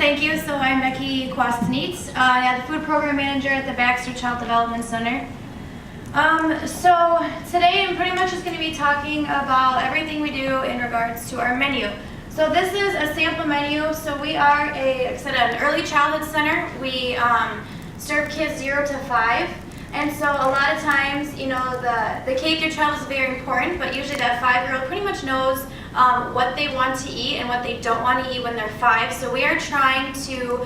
thank you. So I'm Becky Kwastnietz, the food program manager at the Baxter Child Development Center. So today I'm pretty much just going to be talking about everything we do in regards to our menu. So this is a sample menu. So we are an early childhood center. We serve kids 0 to 5. And so a lot of times, you know, the K through 12 is very important, but usually that 5-year-old pretty much knows what they want to eat and what they don't want to eat when they're 5. So we are trying to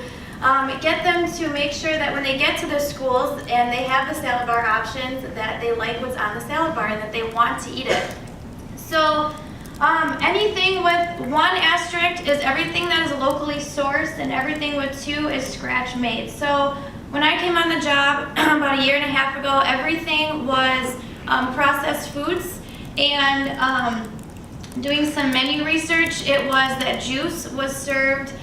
get them to make sure that when they get to the schools and they have the salad bar options, that they like what's on the salad bar and that they want to eat it. So anything with 1 asterisk is everything that is locally sourced, and everything with 2 is scratch made. So when I came on the job about 1.5 years ago, everything was processed foods, and doing some menu research, it was that juice was served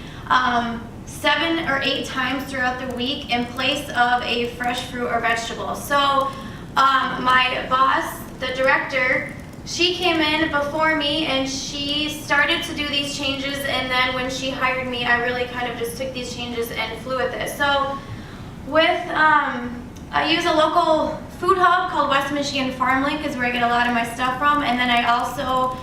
7 or 8 times throughout the week in place of a fresh fruit or vegetable. So my boss, the director, she came in before me and she started to do these changes, and then when she hired me, I really kind of just took these changes and flew with it. So I use a local food hub called West Michigan Farm Link, is where I get a lot of my stuff from, and then I also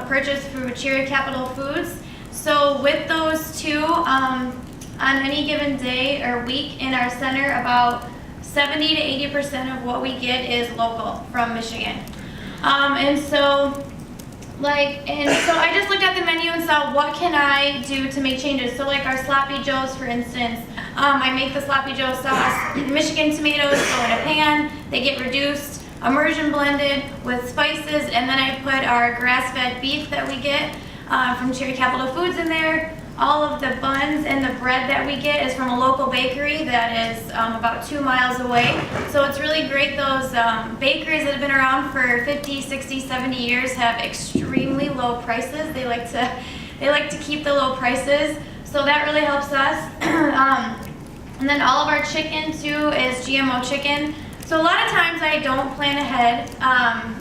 purchase through Cherry Capital Foods. So with those two, on any given day or week in our center, about 70 to 80% of what we get is local from Michigan. And so I just looked at the menu and saw what can I do to make changes. So like our Sloppy Joes, for instance, I make the Sloppy Joe sauce. Michigan tomatoes go in a pan, they get reduced, immersion blended with spices, and then I put our grass-fed beef that we get from Cherry Capital Foods in there. All of the buns and the bread that we get is from a local bakery that is about 2 miles away. So it's really great. Those bakeries that have been around for 50, 60, 70 years have extremely low prices. They like to keep the low prices. So that really helps us. And then all of our chicken too is GMO chicken. So a lot of times I don't plan ahead.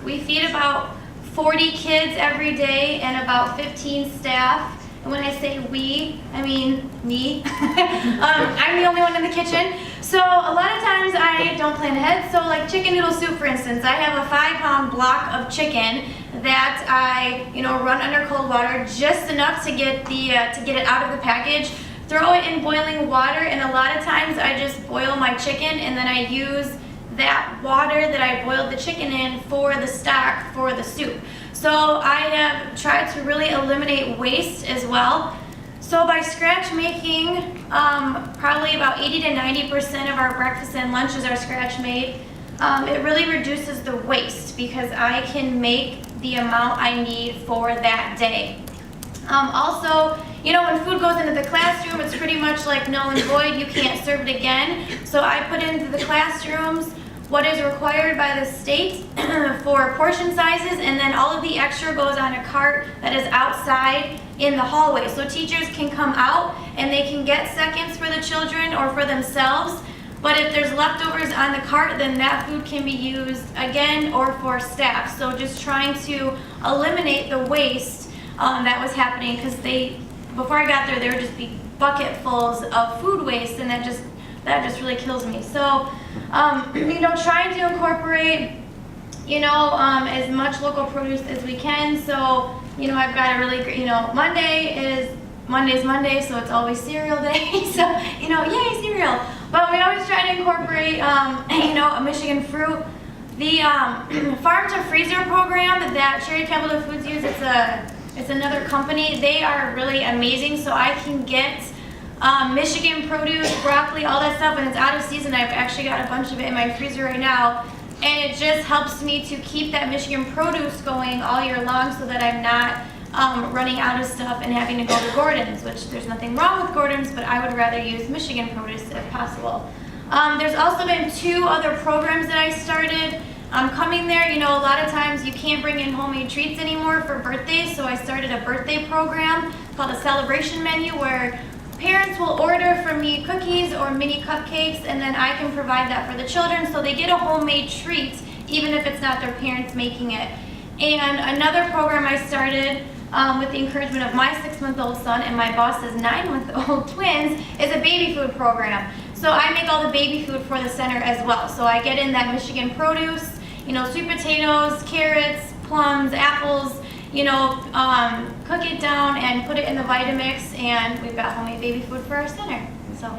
We feed about 40 kids every day and about 15 staff. And when I say we, I mean me. I'm the only one in the kitchen. So a lot of times I don't plan ahead. So like chicken noodle soup, for instance, I have a 5-pound block of chicken that I, run under cold water just enough to get it out of the package. Throw it in boiling water, and a lot of times I just boil my chicken, and then I use that water that I boiled the chicken in for the stock for the soup. So I have tried to really eliminate waste as well. So by scratch making, probably about 80 to 90% of our breakfast and lunches are scratch made. It really reduces the waste because I can make the amount I need for that day. Also, when food goes into the classroom, it's pretty much like null and void. You can't serve it again. So I put into the classrooms what is required by the state for portion sizes, and then all of the extra goes on a cart that is outside in the hallway. So teachers can come out and they can get seconds for the children or for themselves, but if there's leftovers on the cart, then that food can be used again or for staff. So just trying to eliminate the waste that was happening, because before I got there would just be bucketfuls of food waste, and that just really kills me. So, trying to incorporate, as much local produce as we can. So, I've got a really great, Monday's Monday, so it's always cereal day. So, yay, cereal. But we always try to incorporate, a Michigan fruit. The Farm to Freezer program that Cherry Capital Foods use, it's another company. They are really amazing. So I can get Michigan produce, broccoli, all that stuff, and it's out of season. I've actually got a bunch of it in my freezer right now, and it just helps me to keep that Michigan produce going all year long, so that I'm not running out of stuff and having to go to Gordon's, which there's nothing wrong with Gordon's, but I would rather use Michigan produce if possible. There's also been 2 other programs that I started. Coming there, a lot of times you can't bring in homemade treats anymore for birthdays, so I started a birthday program called a celebration menu, where parents will order from me cookies or mini cupcakes, and then I can provide that for the children, so they get a homemade treat even if it's not their parents making it. And another program I started with the encouragement of my 6-month-old son and my boss's 9-month-old twins, is a baby food program. So I make all the baby food for the center as well. So I get in that Michigan produce, sweet potatoes, carrots, plums, apples, cook it down and put it in the Vitamix, and we've got homemade baby food for our center. So.